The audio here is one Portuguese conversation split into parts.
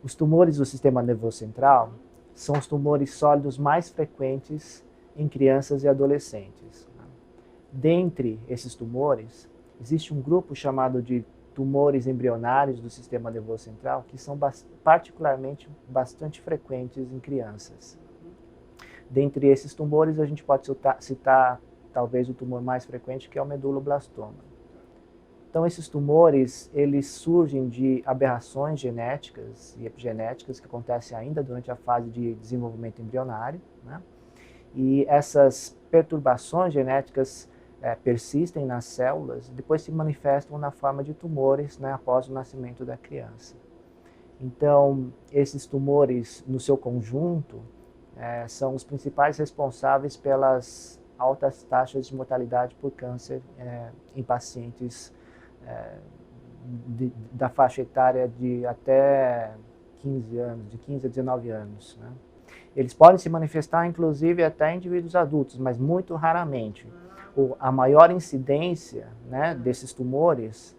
Os tumores do sistema nervoso central são os tumores sólidos mais frequentes em crianças e adolescentes. Dentre esses tumores, existe um grupo chamado de tumores embrionários do sistema nervoso central que são particularmente bastante frequentes em crianças. Dentre esses tumores, a gente pode citar talvez o tumor mais frequente, que é o meduloblastoma. Então, esses tumores, eles surgem de aberrações genéticas e epigenéticas que acontecem ainda durante a fase de desenvolvimento embrionário, né? E essas perturbações genéticas persistem nas células e depois se manifestam na forma de tumores, né, após o nascimento da criança. Então, esses tumores, no seu conjunto, são os principais responsáveis pelas altas taxas de mortalidade por câncer em pacientes da faixa etária de até 15 anos, de 15 a 19 anos. Né? Eles podem se manifestar, inclusive, até em indivíduos adultos, mas muito raramente. A maior incidência, né, desses tumores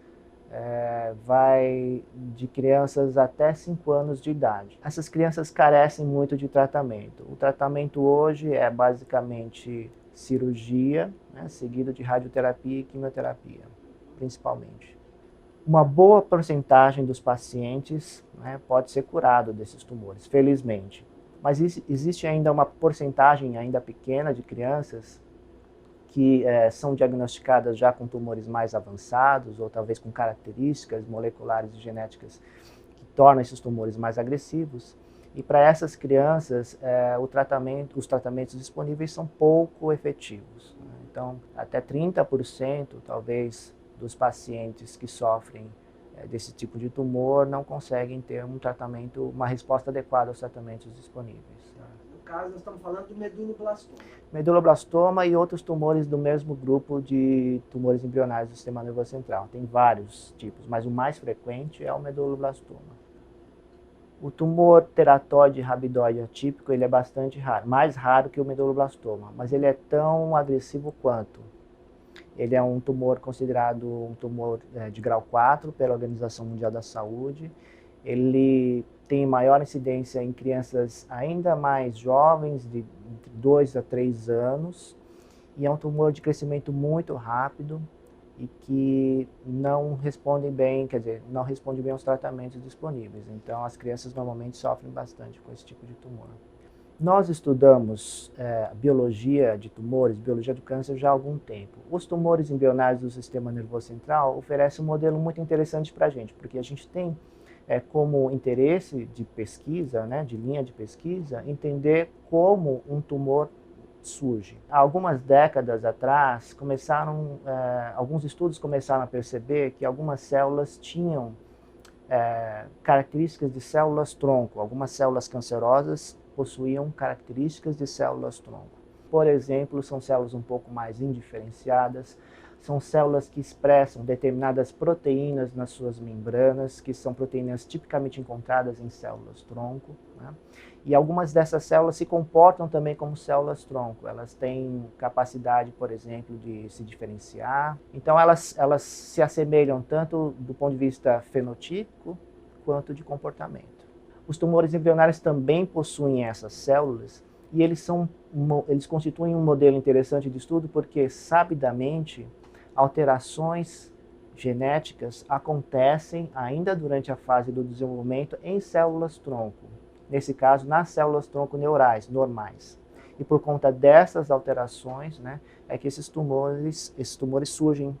vai de crianças até 5 anos de idade. Essas crianças carecem muito de tratamento. O tratamento hoje é basicamente cirurgia, né, seguido de radioterapia e quimioterapia, principalmente. Uma boa porcentagem dos pacientes, né, pode ser curado desses tumores, felizmente. Mas existe ainda uma porcentagem ainda pequena de crianças que são diagnosticadas já com tumores mais avançados ou talvez com características moleculares e genéticas que tornam esses tumores mais agressivos. E para essas crianças, os tratamentos disponíveis são pouco efetivos. Né? Então, até 30% talvez dos pacientes que sofrem desse tipo de tumor não conseguem ter um tratamento, uma resposta adequada aos tratamentos disponíveis. No caso, nós estamos falando do meduloblastoma. Meduloblastoma e outros tumores do mesmo grupo de tumores embrionários do sistema nervoso central. Tem vários tipos, mas o mais frequente é o meduloblastoma. O tumor teratoide rabidoide atípico, ele é bastante raro, mais raro que o meduloblastoma, mas ele é tão agressivo quanto. Ele é um tumor considerado um tumor de grau 4 pela Organização Mundial da Saúde. Ele tem maior incidência em crianças ainda mais jovens, de 2 a 3 anos, e é um tumor de crescimento muito rápido e que não respondem bem, quer dizer, não responde bem aos tratamentos disponíveis. Então, as crianças normalmente sofrem bastante com esse tipo de tumor. Nós estudamos biologia de tumores, biologia do câncer já há algum tempo. Os tumores embrionários do sistema nervoso central oferecem um modelo muito interessante para a gente, porque a gente tem como interesse de pesquisa, né, de linha de pesquisa, entender como um tumor surge. Há algumas décadas atrás, alguns estudos começaram a perceber que algumas células tinham características de células-tronco. Algumas células cancerosas possuíam características de células-tronco. Por exemplo, são células um pouco mais indiferenciadas, são células que expressam determinadas proteínas nas suas membranas, que são proteínas tipicamente encontradas em células-tronco, né? E algumas dessas células se comportam também como células-tronco. Elas têm capacidade, por exemplo, de se diferenciar. Então, elas se assemelham tanto do ponto de vista fenotípico quanto de comportamento. Os tumores embrionários também possuem essas células e eles constituem um modelo interessante de estudo porque, sabidamente, alterações genéticas acontecem ainda durante a fase do desenvolvimento em células-tronco. Nesse caso, nas células-tronco neurais normais. E por conta dessas alterações, né, é que esses tumores surgem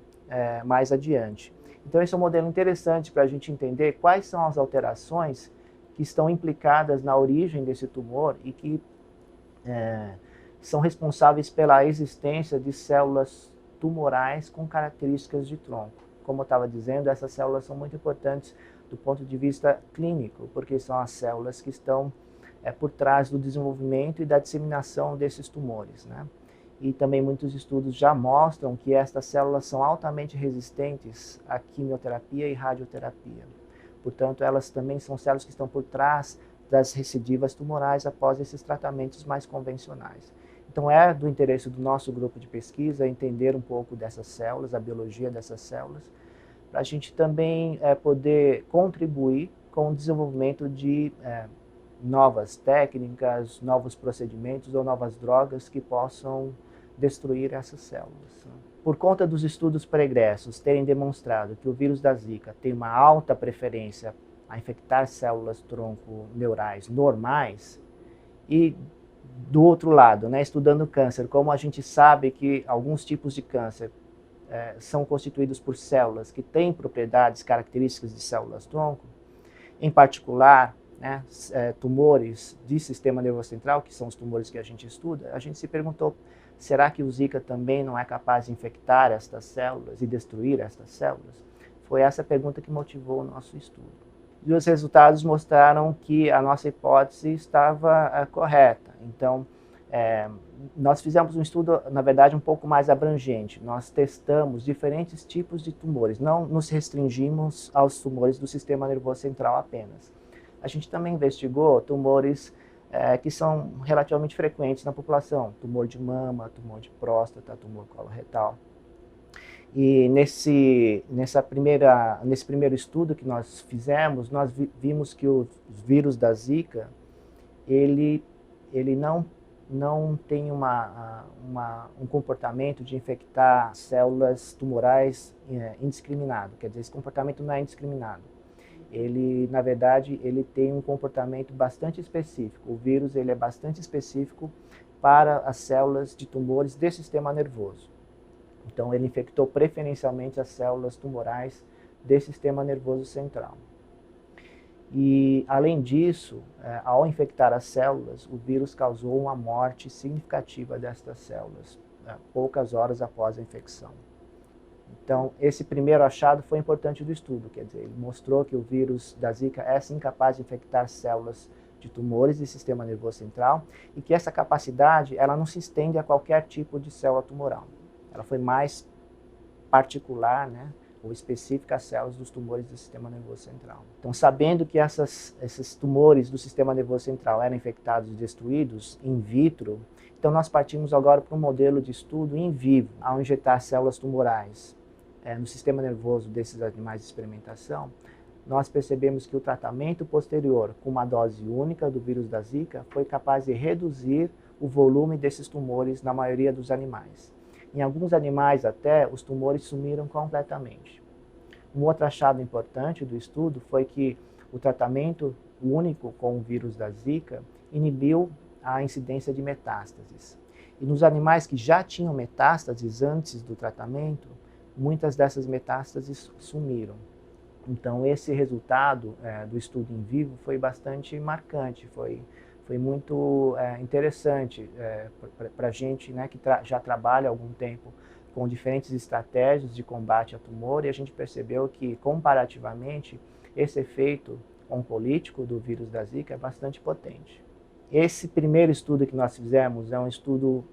mais adiante. Então, esse é um modelo interessante para a gente entender quais são as alterações que estão implicadas na origem desse tumor e que são responsáveis pela existência de células tumorais com características de tronco. Como eu estava dizendo, essas células são muito importantes do ponto de vista clínico, porque são as células que estão por trás do desenvolvimento e da disseminação desses tumores, né? E também muitos estudos já mostram que estas células são altamente resistentes à quimioterapia e radioterapia. Portanto, elas também são células que estão por trás das recidivas tumorais após esses tratamentos mais convencionais. Então, é do interesse do nosso grupo de pesquisa entender um pouco dessas células, a biologia dessas células, para a gente também poder contribuir com o desenvolvimento de novas técnicas, novos procedimentos ou novas drogas que possam destruir essas células. Por conta dos estudos pregressos terem demonstrado que o vírus da Zika tem uma alta preferência a infectar células tronco neurais normais, e do outro lado, né, estudando câncer, como a gente sabe que alguns tipos de câncer são constituídos por células que têm propriedades características de células tronco, em particular, né, tumores de sistema nervoso central, que são os tumores que a gente estuda, a gente se perguntou, será que o Zika também não é capaz de infectar estas células e destruir estas células? Foi essa pergunta que motivou o nosso estudo. E os resultados mostraram que a nossa hipótese estava correta. Então, nós fizemos um estudo, na verdade, um pouco mais abrangente. Nós testamos diferentes tipos de tumores, não nos restringimos aos tumores do sistema nervoso central apenas. A gente também investigou tumores que são relativamente frequentes na população, tumor de mama, tumor de próstata, tumor coloretal. E nesse primeiro estudo que nós fizemos, nós vimos que o vírus da Zika, ele não tem um comportamento de infectar células tumorais indiscriminado, quer dizer, esse comportamento não é indiscriminado. Ele, na verdade, ele tem um comportamento bastante específico. O vírus ele é bastante específico para as células de tumores do sistema nervoso. Então, ele infectou preferencialmente as células tumorais do sistema nervoso central. E, além disso, ao infectar as células, o vírus causou uma morte significativa destas células, poucas horas após a infecção. Então, esse primeiro achado foi importante do estudo, quer dizer, ele mostrou que o vírus da Zika é sim capaz de infectar células de tumores do sistema nervoso central e que essa capacidade ela não se estende a qualquer tipo de célula tumoral. Ela foi mais particular, né, ou específica às células dos tumores do sistema nervoso central. Então, sabendo que esses tumores do sistema nervoso central eram infectados e destruídos in vitro, então nós partimos agora para um modelo de estudo in vivo, ao injetar células tumorais no sistema nervoso desses animais de experimentação. Nós percebemos que o tratamento posterior com uma dose única do vírus da Zika foi capaz de reduzir o volume desses tumores na maioria dos animais. Em alguns animais até, os tumores sumiram completamente. Um outro achado importante do estudo foi que o tratamento único com o vírus da Zika inibiu a incidência de metástases. E nos animais que já tinham metástases antes do tratamento, muitas dessas metástases sumiram. Então, esse resultado do estudo em vivo foi bastante marcante, foi muito interessante para a gente, né, que já trabalha há algum tempo com diferentes estratégias de combate a tumor, e a gente percebeu que, comparativamente, esse efeito oncolítico do vírus da Zika é bastante potente. Esse primeiro estudo que nós fizemos é um estudo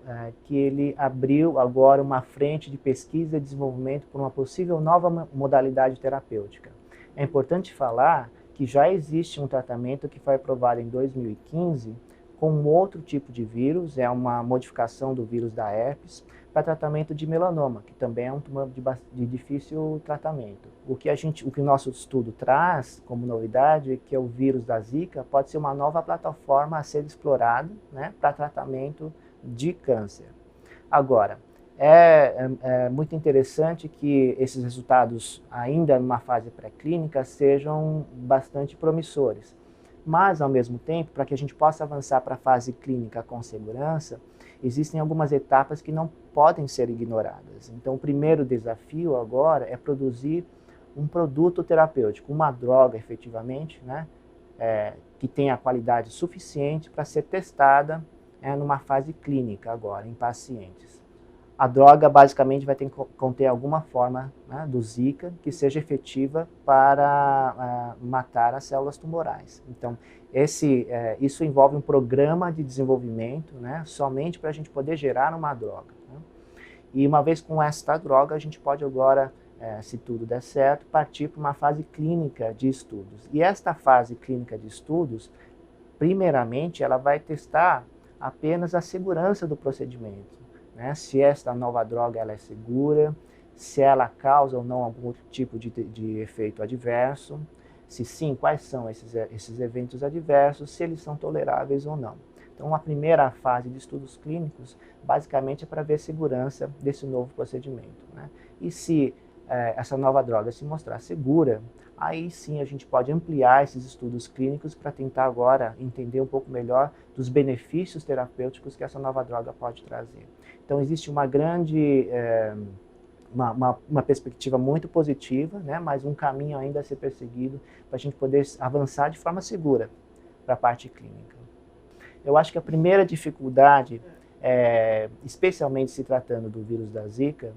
que ele abriu agora uma frente de pesquisa e desenvolvimento por uma possível nova modalidade terapêutica. É importante falar que já existe um tratamento que foi aprovado em 2015 com um outro tipo de vírus, é uma modificação do vírus da herpes, para tratamento de melanoma, que também é um tumor de difícil tratamento. O que o nosso estudo traz como novidade é que o vírus da Zika pode ser uma nova plataforma a ser explorada, né, para tratamento de câncer. Agora, é muito interessante que esses resultados, ainda numa fase pré-clínica, sejam bastante promissores. Mas, ao mesmo tempo, para que a gente possa avançar para a fase clínica com segurança, existem algumas etapas que não podem ser ignoradas. Então, o primeiro desafio agora é produzir um produto terapêutico, uma droga, efetivamente, né, que tenha qualidade suficiente para ser testada numa fase clínica agora, em pacientes. A droga basicamente vai ter que conter alguma forma, né, do Zika que seja efetiva para matar as células tumorais. Então, isso envolve um programa de desenvolvimento, né, somente para a gente poder gerar uma droga, né? E uma vez com esta droga, a gente pode agora, se tudo der certo, partir para uma fase clínica de estudos. E esta fase clínica de estudos, primeiramente, ela vai testar apenas a segurança do procedimento. Né, se esta nova droga ela é segura, se ela causa ou não algum outro tipo de efeito adverso, Se sim, quais são esses eventos adversos, se eles são toleráveis ou não. Então, a primeira fase de estudos clínicos, basicamente, é para ver a segurança desse novo procedimento, né? E se essa nova droga se mostrar segura, aí sim a gente pode ampliar esses estudos clínicos para tentar agora entender um pouco melhor dos benefícios terapêuticos que essa nova droga pode trazer. Então, existe uma grande... Uma perspectiva muito positiva, né, mas um caminho ainda a ser perseguido para a gente poder avançar de forma segura para a parte clínica. Eu acho que a primeira dificuldade, especialmente se tratando do vírus da Zika,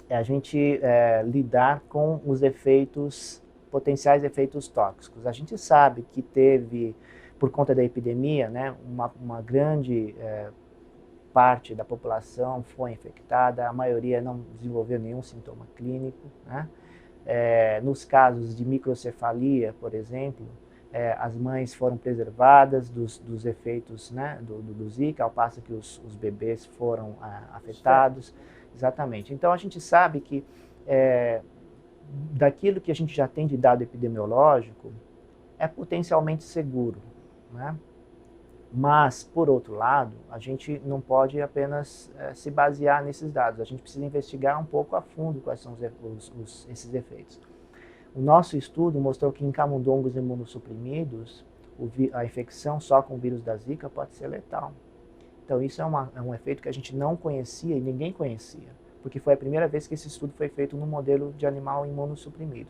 é a gente lidar com os potenciais efeitos tóxicos. A gente sabe que teve, por conta da epidemia, né, uma grande parte da população foi infectada, a maioria não desenvolveu nenhum sintoma clínico, né? Nos casos de microcefalia, por exemplo, as mães foram preservadas dos efeitos, né, do Zika, ao passo que os bebês foram afetados. Exatamente. Então, a gente sabe que daquilo que a gente já tem de dado epidemiológico, é potencialmente seguro, né? Mas, por outro lado, a gente não pode apenas se basear nesses dados. A gente precisa investigar um pouco a fundo quais são esses efeitos. O nosso estudo mostrou que em camundongos imunossuprimidos, a infecção só com o vírus da Zika pode ser letal. Então, isso é um efeito que a gente não conhecia e ninguém conhecia, porque foi a primeira vez que esse estudo foi feito no modelo de animal imunossuprimido.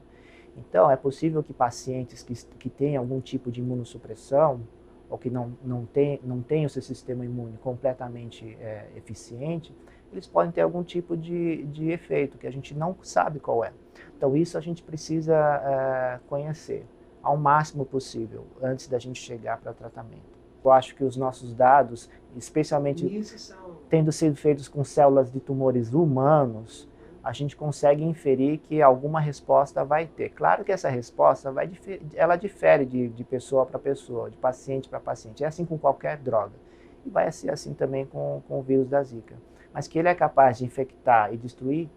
Então, é possível que pacientes que têm algum tipo de imunossupressão, ou que não tem o seu sistema imune completamente eficiente, eles podem ter algum tipo de efeito que a gente não sabe qual é. Então, isso a gente precisa conhecer ao máximo possível antes da gente chegar para tratamento. Eu acho que os nossos dados, especialmente tendo sido feitos com células de tumores humanos, a gente consegue inferir que alguma resposta vai ter. Claro que essa resposta ela difere de pessoa para pessoa, de paciente para paciente. É assim com qualquer droga. E vai ser assim também com o vírus da Zika. Mas que ele é capaz de infectar e destruir,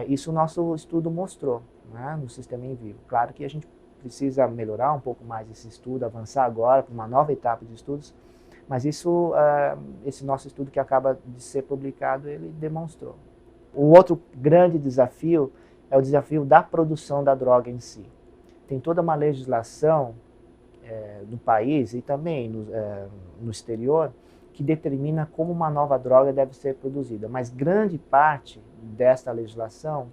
isso o nosso estudo mostrou, né, no sistema in vivo. Claro que a gente precisa melhorar um pouco mais esse estudo, avançar agora para uma nova etapa de estudos, mas isso, esse nosso estudo que acaba de ser publicado, ele demonstrou. O outro grande desafio é o desafio da produção da droga em si. Tem toda uma legislação no país e também no exterior que determina como uma nova droga deve ser produzida, mas grande parte desta legislação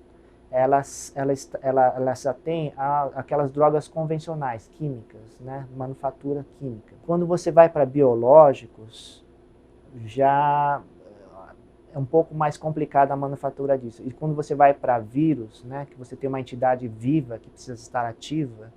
ela se atém àquelas drogas convencionais, químicas, né? Manufatura química. Quando você vai para biológicos, já é um pouco mais complicada a manufatura disso. E quando você vai para vírus, né, que você tem uma entidade viva que precisa estar ativa,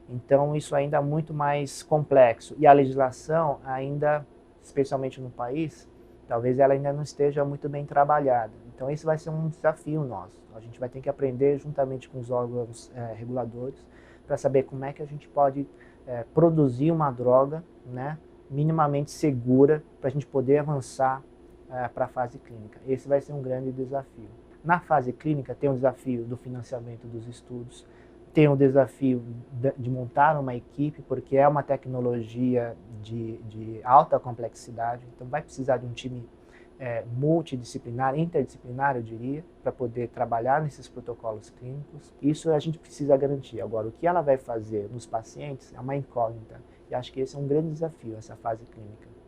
então isso ainda é muito mais complexo. E a legislação ainda, especialmente no país, talvez ela ainda não esteja muito bem trabalhada. Então esse vai ser um desafio nosso. A gente vai ter que aprender juntamente com os órgãos reguladores para saber como é que a gente pode produzir uma droga, né, minimamente segura para a gente poder avançar para a fase clínica. Esse vai ser um grande desafio. Na fase clínica tem o desafio do financiamento dos estudos, tem o desafio de montar uma equipe, porque é uma tecnologia de alta complexidade, então vai precisar de um time multidisciplinar, interdisciplinar, eu diria, para poder trabalhar nesses protocolos clínicos. Isso a gente precisa garantir. Agora, o que ela vai fazer nos pacientes é uma incógnita, e acho que esse é um grande desafio, essa fase clínica.